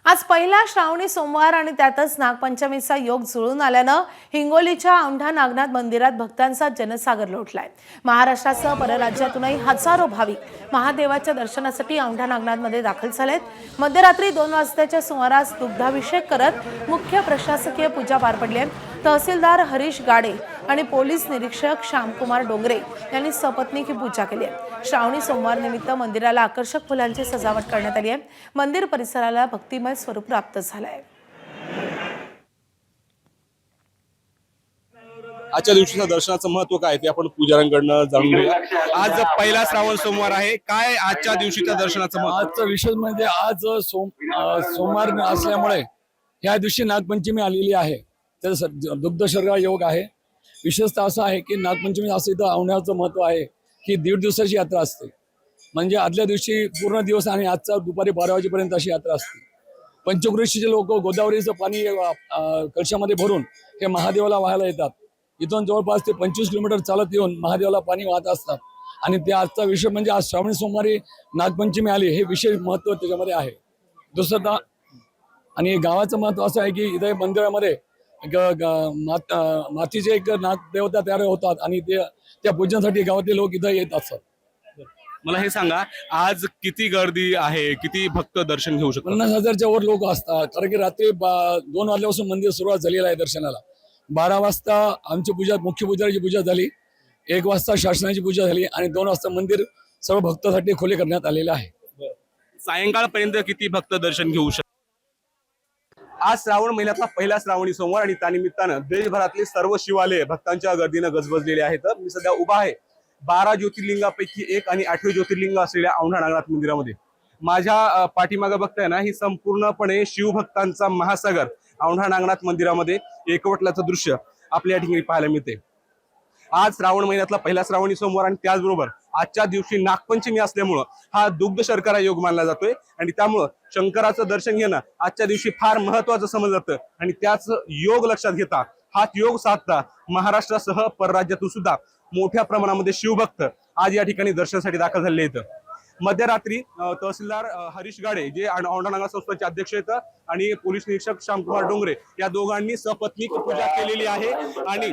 आज पहिला श्रावणी सोमवार आणि त्यातच नागपंचमीचा योग जुळून आल्यानं हिंगोलीच्या औंढा नागनाथ मंदिरात भक्तांचा जनसागर लोटलाय। महाराष्ट्रासह परराज्यातूनही हजारो भाविक महादेवाच्या दर्शनासाठी औंढा नागनाथमध्ये दाखल झालेत। मध्यरात्री 2 वाजताच्या सुमारास दुग्धाभिषेक करत मुख्य प्रशासकीय पूजा पार पडली आहे। तहसीलदार हरीश गाडे आणि पोलीस निरीक्षक श्यामकुमार डोंगरे यांनी सपत्नीक ही पूजा केली आहे। श्रावणी सोमवार निमित्त मंदिराला आकर्षक फुलांची सजावट करण्यात आली आहे। मंदिर परिसराला भक्तिमय स्वरूप प्राप्त झालं आहे। आजच्या दिवशीच्या दर्शनाचं महत्व काय ते आपण पुजाऱ्यांकडनं जाणून घेऊया। आज पहिला श्रावण सोमवार आहे, काय आजच्या दिवशीच्या दर्शनाचं महत्व? आजचं विशेष म्हणजे आज सोमवार असल्यामुळे या दिवशी नागपंचमी आलेली आहे। तर दुग्धशर्गा योग आहे। विशेषतः असं आहे की नागपंचमी असं इथं औंढ्याचं महत्व आहे की 1.5 दिवसाची यात्रा असते। म्हणजे आदल्या दिवशी पूर्ण दिवस आणि आजचा दुपारी 12 वाजेपर्यंत अशी यात्रा असते। पंचक्रोशीचे लोक गोदावरीचं पाणी कलशामध्ये भरून हे महादेवाला वाहायला येतात। इथून जवळपास ते 25 किलोमीटर चालत येऊन महादेवाला पाणी वाहत असतात। आणि ते आजचा विषय म्हणजे आज श्रावणी सोमवारी नागपंचमी आली, हे विशेष महत्व त्याच्यामध्ये आहे। दुसरं आणि गावाचं महत्व असं आहे की इथे मंदिरामध्ये मातीचे एक नागदेवता तयार होतात आणि त्या पूजनासाठी गावातील लोक इथं येत असतात। मला हे सांगा, आज किती गर्दी आहे, किती भक्त दर्शन घेऊ शकतात? 50,000च्या वर लोक असतात, कारण की रात्री 2 वाजल्यापासून मंदिर सुरुवात झालेलं आहे दर्शनाला। 12 वाजता आमची पूजा, मुख्य पुजारीची पूजा झाली, 1 वाजता शासनाची पूजा झाली आणि 2 वाजता मंदिर सर्व भक्तांसाठी खुले करण्यात आलेलं आहे। सायंकाळपर्यंत किती भक्त दर्शन घेऊ शकतात? आज श्रावण महिन्यातला पहिला श्रावणी सोमवार आणि त्यानिमित्तानं देशभरातले सर्व शिवालय भक्तांच्या गर्दीनं गजबजलेले आहेत। मी सध्या उभा आहे 12 ज्योतिर्लिंगापैकी एक आणि 8वे ज्योतिर्लिंग असलेल्या औंढा नागनाथ मंदिरामध्ये। माझ्या पाठीमागे बघताय ना, ही संपूर्णपणे शिवभक्तांचा महासागर औंढा नागनाथ मंदिरामध्ये एकवटल्याचं दृश्य आपल्या ठिकाणी पाहायला मिळते। आज श्रावण महिन्यातला पहिला श्रावणी सोमवार आणि त्याचबरोबर आजच्या दिवशी नागपंचमी असल्यामुळं हा दुग्ध शर्करा योग मानला जातोय आणि त्यामुळं शंकराचं दर्शन घेणं आजच्या दिवशी फार महत्वाचं समजलं जातं। आणि त्याच योग लक्षात घेता हा योग साधता महाराष्ट्रासह परराज्यातून सुद्धा मोठ्या प्रमाणामध्ये शिवभक्त आज या ठिकाणी दर्शनासाठी दाखल झाले आहेत। मध्यरात्री तहसीलदार हरीश गाडे जे औंढा नागनाथ संस्थानचे अध्यक्ष आहेत आणि पोलीस निरीक्षक श्यामकुमार डोंगरे या दोघांनी सपत्नीक पूजा केलेली आहे। आणि